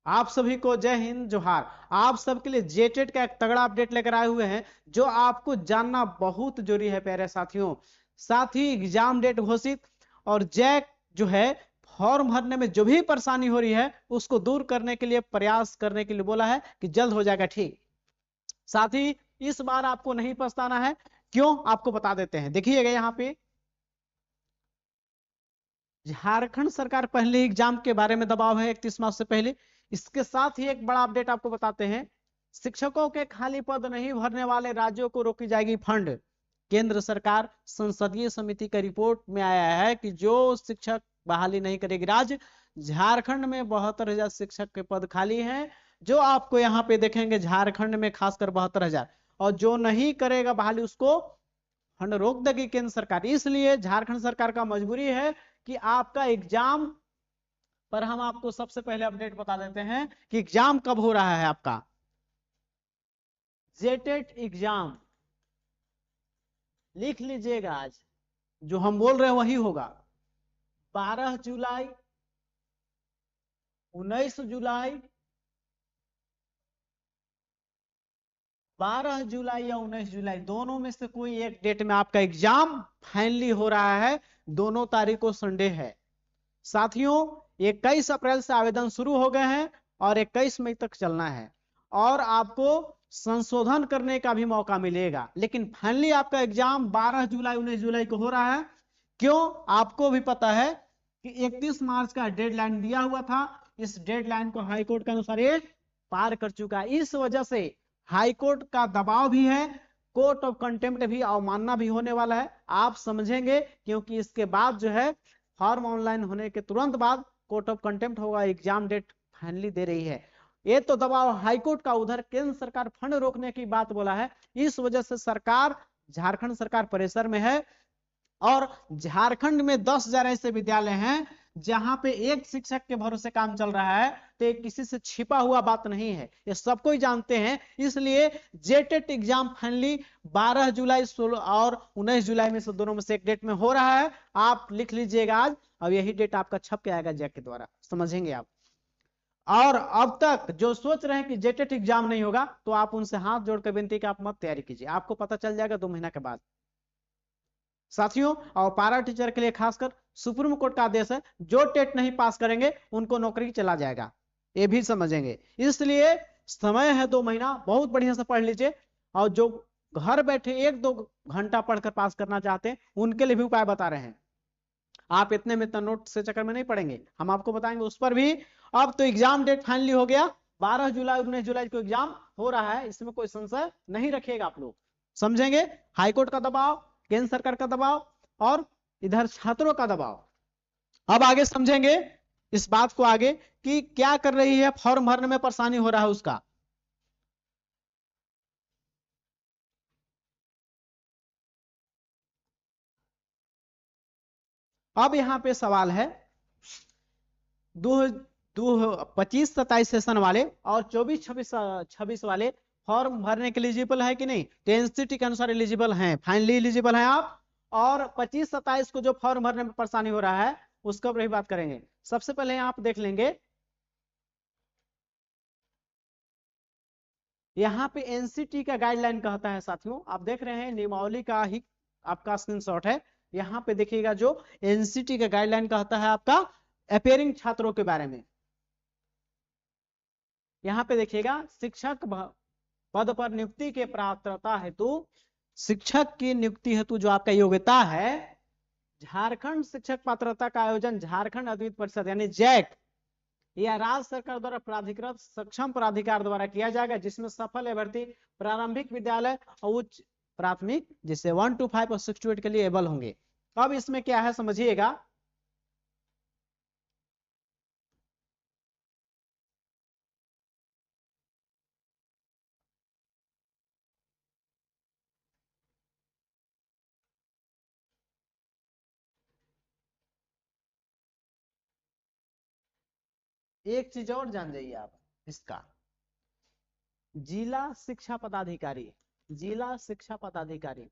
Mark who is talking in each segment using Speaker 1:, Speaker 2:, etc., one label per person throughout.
Speaker 1: आप सभी को जय हिंद जोहार। आप सबके लिए जेटेट का एक तगड़ा अपडेट लेकर आए हुए हैं जो आपको जानना बहुत जरूरी है प्यारे साथियों। साथ ही एग्जाम डेट घोषित और जैक जो है फॉर्म भरने में जो भी परेशानी हो रही है उसको दूर करने के लिए प्रयास करने के लिए बोला है कि जल्द हो जाएगा ठीक। साथ ही इस बार आपको नहीं पछताना है, क्यों आपको बता देते हैं। देखिएगा यहाँ पे झारखंड सरकार पहले एग्जाम के बारे में दबाव है 31 मार्च से पहले। इसके साथ ही एक बड़ा अपडेट आपको बताते हैं, शिक्षकों के खाली पद नहीं भरने वाले राज्यों को रोकी जाएगी फंड। केंद्र सरकार संसदीय समिति का रिपोर्ट में आया है कि जो शिक्षक बहाली नहीं करेगी राज्य, झारखंड में 72,000 शिक्षक के पद खाली हैं, जो आपको यहाँ पे देखेंगे झारखंड में खासकर 72,000, और जो नहीं करेगा बहाली उसको फंड रोक देगी केंद्र सरकार। इसलिए झारखंड सरकार का मजबूरी है कि आपका एग्जाम पर हम आपको सबसे पहले अपडेट बता देते हैं कि एग्जाम कब हो रहा है आपका। जेटेट एग्जाम लिख लीजिएगा, आज जो हम बोल रहे हैं वही होगा। 12 जुलाई, 19 जुलाई, 12 जुलाई या 19 जुलाई दोनों में से कोई एक डेट में आपका एग्जाम फाइनली हो रहा है। दोनों तारीख को संडे है साथियों। 21 अप्रैल से आवेदन शुरू हो गए हैं और 21 मई तक चलना है, और आपको संशोधन करने का भी मौका मिलेगा। लेकिन फाइनली आपका एग्जाम 12 जुलाई 19 जुलाई को हो रहा है। क्यों, आपको भी पता है कि 31 मार्च का डेडलाइन दिया हुआ था। इस डेडलाइन को हाईकोर्ट के अनुसार ये पार कर चुका है। इस वजह से हाईकोर्ट का दबाव भी है, कोर्ट ऑफ कंटेम्प्ट भी अवमानना भी होने वाला है। आप समझेंगे क्योंकि इसके बाद जो है फॉर्म ऑनलाइन होने के तुरंत बाद कोर्ट ऑफ कंटेम्प्ट होगा, एग्जाम डेट फाइनली दे रही है। ये तो दबाव हाईकोर्ट का, उधर केंद्र सरकार फंड रोकने की बात बोला है। इस वजह से सरकार, झारखंड सरकार प्रेशर में है। और झारखंड में 10,000 ऐसे विद्यालय हैं जहां पे एक शिक्षक के भरोसे काम चल रहा है, तो ये किसी से छिपा हुआ बात नहीं है, ये सबको ही जानते हैं। इसलिए जेटेट एग्जाम फाइनली 12 जुलाई 16 और 19 जुलाई में से दोनों में से एक डेट में हो रहा है। आप लिख लीजिएगा आज, अब यही डेट आपका छप के आएगा जैक के द्वारा, समझेंगे आप। और अब तक जो सोच रहे हैं कि जेटेट एग्जाम नहीं होगा, तो आप उनसे हाथ जोड़कर विनती कि आप मत तैयारी कीजिए, आपको पता चल जाएगा 2 महीना के बाद साथियों। और पारा टीचर के लिए खासकर सुप्रीम कोर्ट का आदेश है, जो टेट नहीं पास करेंगे उनको नौकरी चला जाएगा, ये भी समझेंगे। इसलिए समय है 2 महीना, बहुत बढ़िया से पढ़ लीजिए। और जो घर बैठे 1-2 घंटा पढ़कर पास करना चाहते हैं उनके लिए भी उपाय बता रहे हैं। आप इतने में इतना नोट से चक्कर में नहीं पड़ेंगे, हम आपको बताएंगे उस पर भी। अब तो एग्जाम डेट फाइनली हो गया, 12 जुलाई 19 जुलाई को एग्जाम हो रहा है, इसमें कोई संशय नहीं रखिएगा आप लोग, समझेंगे। हाईकोर्ट का दबाव, केंद्र सरकार का दबाव और इधर छात्रों का दबाव। अब आगे समझेंगे इस बात को आगे कि क्या कर रही है फॉर्म भरने में परेशानी हो रहा है उसका। अब यहां पे सवाल है, दो 25-27 सेशन वाले और 24-26 वाले फॉर्म भरने के एलिजिबल है कि नहीं। तो एनसीटी के अनुसार एलिजिबल हैं, फाइनली एलिजिबल हैं आप। और 25-27 को जो फॉर्म भरने में परेशानी हो रहा है उसका भी बात करेंगे। सबसे पहले आप देख लेंगे, यहाँ पे एनसीटी का गाइडलाइन कहता है साथियों, आप देख रहे हैं नियमावली का ही आपका स्क्रीनशॉट है। यहाँ पे देखिएगा जो एनसीटी का गाइडलाइन कहता है आपका अपेयरिंग छात्रों के बारे में। यहाँ पे देखिएगा, शिक्षक पद पर नियुक्ति के पात्रता हेतु, शिक्षक की नियुक्ति हेतु जो आपका योग्यता है, झारखंड शिक्षक पात्रता का आयोजन झारखंड अद्वित परिषद यानी जैक या राज्य सरकार द्वारा प्राधिकृत सक्षम प्राधिकार द्वारा किया जाएगा, जिसमें सफल अभ्यर्थी प्रारंभिक विद्यालय और उच्च प्राथमिक जिससे 1 to 5 और 6 to 8 के लिए एबल होंगे। अब इसमें क्या है समझिएगा, एक चीज और जान जाइए आप इसका, जिला शिक्षा पदाधिकारी, जिला शिक्षा पदाधिकारी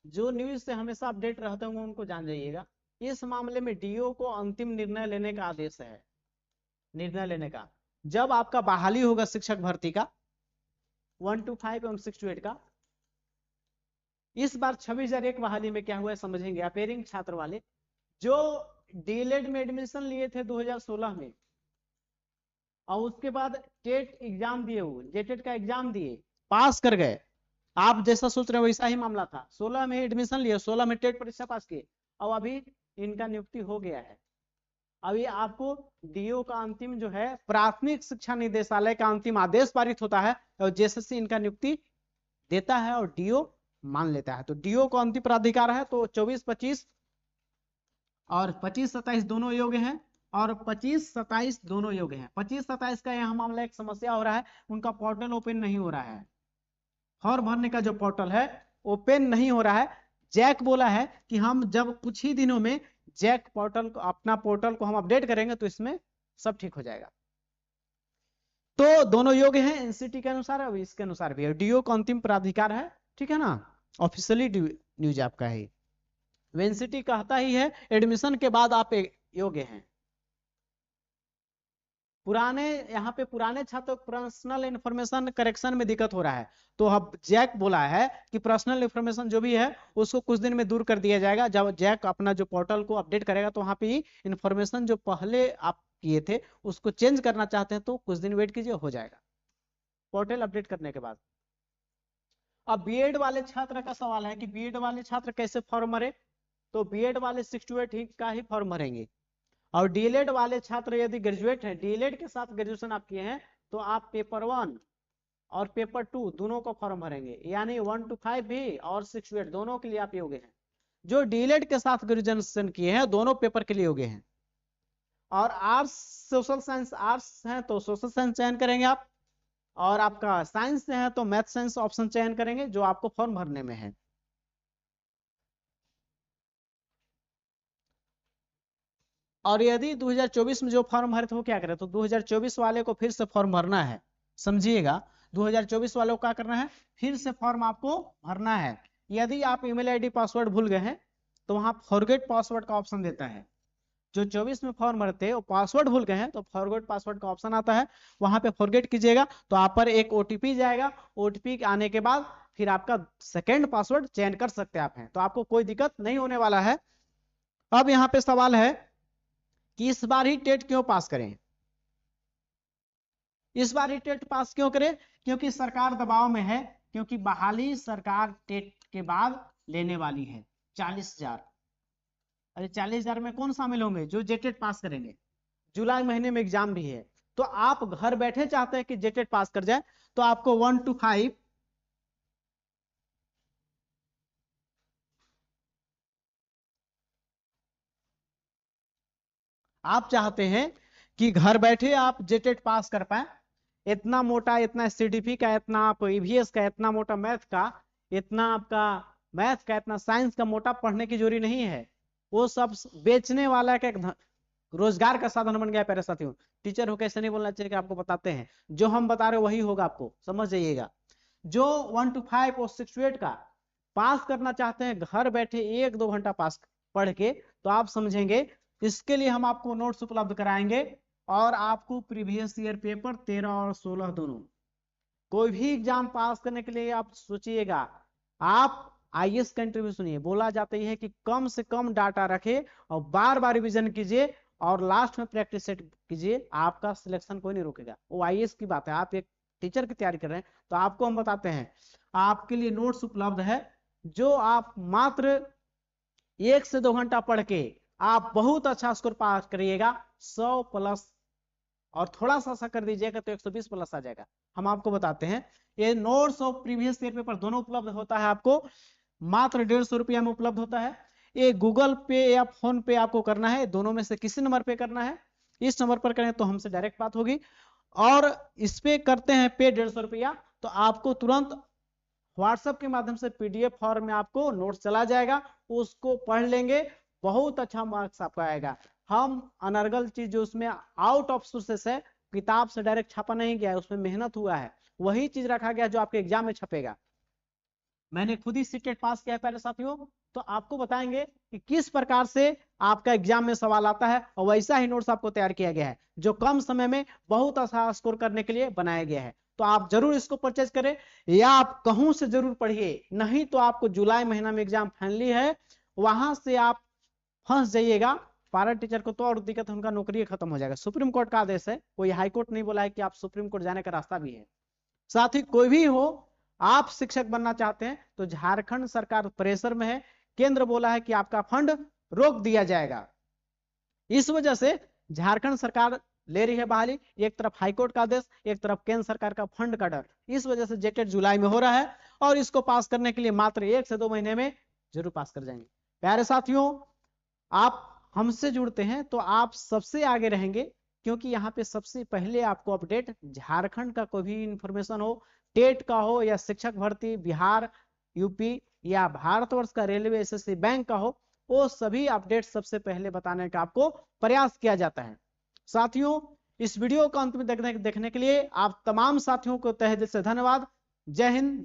Speaker 1: जो न्यूज से हमेशा अपडेट रहते होंगे उनको जान जाइएगा। इस मामले में डीओ को अंतिम निर्णय लेने का आदेश है। निर्णय लेने का। जब आपका बहाली होगा शिक्षक भर्ती का 1 to 5 एवं 6 to 8 का, इस बार 26,001 बहाली में क्या हुआ है समझेंगे। अपेयरिंग छात्र वाले जो डीएलएड में एडमिशन लिए थे 2016 में और उसके बाद टेट एग्जाम दिए, हुए जेटेट का एग्जाम दिए, पास कर गए, आप जैसा सोच रहे हो वैसा ही मामला था। 16 में एडमिशन लिए, 16 में टेट परीक्षा पास किए, और अभी इनका नियुक्ति हो गया है। अभी आपको डीओ का अंतिम जो है प्राथमिक शिक्षा निदेशालय का अंतिम आदेश पारित होता है और जेएसएससी इनका नियुक्ति देता है और डीओ मान लेता है। तो डीओ को अंतिम प्राधिकार है, तो 24-25 और 25-27 दोनों योग्य हैं और 25-27 दोनों योग्य हैं। 25-27 का यहाँ मामला एक समस्या हो रहा है, उनका पोर्टल ओपन नहीं हो रहा है, फॉर्म भरने का जो पोर्टल है ओपन नहीं हो रहा है। जैक बोला है कि हम जब कुछ ही दिनों में जैक पोर्टल को, अपना पोर्टल को हम अपडेट करेंगे तो इसमें सब ठीक हो जाएगा। तो दोनों योग्य हैं एनसीटी के अनुसार, अब इसके अनुसार भी डीओ का अंतिम प्राधिकार है, ठीक है ना, ऑफिशियली न्यूज आपका है। एनसीटी कहता ही है एडमिशन के बाद आप योग्य हैं। पुराने यहाँ पे पुराने छात्रों को पर्सनल इंफॉर्मेशन करेक्शन में दिक्कत हो रहा है, तो अब जैक बोला है कि पर्सनल इंफॉर्मेशन जो भी है उसको कुछ दिन में दूर कर दिया जाएगा। जब जैक अपना जो पोर्टल को अपडेट करेगा तो वहां पे इंफॉर्मेशन जो पहले आप किए थे उसको चेंज करना चाहते हैं तो कुछ दिन वेट कीजिए, हो जाएगा पोर्टल अपडेट करने के बाद। अब बीएड वाले छात्र का सवाल है कि बीएड वाले छात्र कैसे फॉर्म भरे, तो बीएड वाले 6 to 8 का ही फॉर्म भरेंगे। और डीएलएड वाले छात्र यदि ग्रेजुएट हैं, डीएलएड के साथ ग्रेजुएशन आप किए हैं, तो आप पेपर 1 और पेपर 2 दोनों को फॉर्म भरेंगे, यानी 1 to 5 भी और 6 to 8 दोनों के लिए आप योग्य हैं। जो डीएलएड के साथ ग्रेजुएशन किए हैं दोनों पेपर के लिए योग्य हैं। और आर्ट्स सोशल साइंस आर्ट्स हैं तो सोशल साइंस चयन करेंगे आप, और आपका साइंस से है तो मैथ साइंस ऑप्शन चयन करेंगे जो आपको फॉर्म भरने में है। और यदि 2024 में जो फॉर्म भरे थे वो क्या करें, तो 2024 वाले को फिर से फॉर्म भरना है, समझिएगा। 2024 वाले को क्या करना है, फिर से फॉर्म आपको भरना है। यदि आप ईमेल आईडी पासवर्ड भूल गए हैं तो वहां फॉरगेट पासवर्ड का ऑप्शन देता है। जो 24 में फॉर्म भरते हैं वो पासवर्ड भूल गए हैं तो फॉरगेट पासवर्ड का ऑप्शन आता है, वहां पे फॉरगेट कीजिएगा तो आप पर एक ओटीपी जाएगा। ओटीपी आने के बाद फिर आपका सेकेंड पासवर्ड चेंज कर सकते हैं आप हैं, तो आपको कोई दिक्कत नहीं होने वाला है। अब यहाँ पे सवाल है कि इस बार ही टेट क्यों पास करें, इस बार ही टेट पास क्यों करें, क्योंकि सरकार दबाव में है, क्योंकि बहाली सरकार टेट के बाद लेने वाली है 40,000। अरे 40,000 में कौन शामिल होंगे, जो जेटेट पास करेंगे। जुलाई महीने में एग्जाम भी है, तो आप घर बैठे चाहते हैं कि जेटेट पास कर जाए, तो आपको 1 to 5 आप चाहते हैं कि घर बैठे आप जेटेट पास कर पाए। इतना मोटा, इतना एससीडीपी का, इतना आप ईवीएस का, इतना मोटा मैथ का, इतना आपका मैथ का, इतना साइंस का मोटा पढ़ने की जरूरी नहीं है। वो सब बेचने वाला का एक रोजगार का साधन बन गया। प्यारे साथियों, टीचर हो कैसे नहीं बोलना चाहिए कि आपको बताते हैं, जो हम बता रहे वही होगा, आपको समझ जाइएगा। जो 1 to 5 और 6 to 8 का पास करना चाहते हैं घर बैठे 1-2 घंटा पास पढ़ के, तो आप समझेंगे। इसके लिए हम आपको नोट्स उपलब्ध कराएंगे और आपको प्रीवियस ईयर पेपर 13 और 16 दोनों, कोई भी एग्जाम पास करने के लिए आप सोचिएगा। आप आईएएस का इंटरव्यू सुनिए, बोला जाता है कि कम से कम डाटा रखे और बार बार रिविजन कीजिए और लास्ट में प्रैक्टिस सेट कीजिए, आपका सिलेक्शन कोई नहीं रोकेगा। वो आईएएस की बात है, आप एक टीचर की तैयारी कर रहे हैं तो आपको हम बताते हैं, आपके लिए नोट्स उपलब्ध है जो आप मात्र 1 से 2 घंटा पढ़ के आप बहुत अच्छा स्कोर पास करिएगा। 100+ और थोड़ा सा कर दीजिएगा तो 120+ आ जाएगा। हम आपको बताते हैं, ये नोट्स और प्रीवियस ईयर पेपर दोनों उपलब्ध होता है आपको मात्र 150 रुपया में उपलब्ध होता है। ये गूगल पे या फोन पे आपको करना है, दोनों में से किसी नंबर पे करना है। इस नंबर पर करें तो हमसे डायरेक्ट बात होगी, और इस पे करते हैं पे 150 रुपया तो आपको तुरंत व्हाट्सएप के माध्यम से पीडीएफ फॉर्म में आपको नोट्स चला जाएगा, उसको पढ़ लेंगे, बहुत अच्छा मार्क्स आपका आएगा। हम अनर्गल चीज जो उसमें आउट ऑफ सोर्सेस है, किताब से डायरेक्ट छापा नहीं गया है, उसमें मेहनत हुआ है, वही चीज रखा गया जो आपके एग्जाम में छपेगा। मैंने खुद ही सीटेट पास किया है प्यारे साथियों, तो आपको बताएंगे कि किस प्रकार से आपका एग्जाम में सवाल आता है, और वैसा ही नोट्स आपको तैयार किया गया है जो कम समय में बहुत अच्छा स्कोर करने के लिए बनाया गया है। तो आप जरूर इसको परचेज करें या आप कहूं से जरूर पढ़िए, नहीं तो आपको जुलाई महीना में एग्जाम फाइनली है, वहां से आप फंस जाइएगा। पारा टीचर को तो और दिक्कत है, उनका नौकरी खत्म हो जाएगा। सुप्रीम कोर्ट का आदेश है, कोई हाई कोर्ट नहीं बोला है कि आप सुप्रीम कोर्ट जाने का रास्ता भी है। साथ ही कोई भी हो, आप शिक्षक बनना चाहते हैं तो झारखंड सरकार प्रेशर में है, केंद्र बोला है कि आपका फंड रोक दिया जाएगा। इस वजह से झारखंड सरकार ले रही है बहाली, एक तरफ हाईकोर्ट का आदेश, एक तरफ केंद्र सरकार का फंड का डर। इस वजह से जेटेट जुलाई में हो रहा है और इसको पास करने के लिए मात्र 1 से 2 महीने में जरूर पास कर जाएंगे। प्यारे साथियों, आप हमसे जुड़ते हैं तो आप सबसे आगे रहेंगे, क्योंकि यहाँ पे सबसे पहले आपको अपडेट झारखंड का कोई भी इंफॉर्मेशन हो, टेट का हो या शिक्षक भर्ती, बिहार, यूपी या भारतवर्ष का रेलवे, एसएससी, बैंक का हो, वो सभी अपडेट सबसे पहले बताने का आपको प्रयास किया जाता है। साथियों, इस वीडियो को अंत में देखने के लिए आप तमाम साथियों को तहे दिल से धन्यवाद। जय हिंद।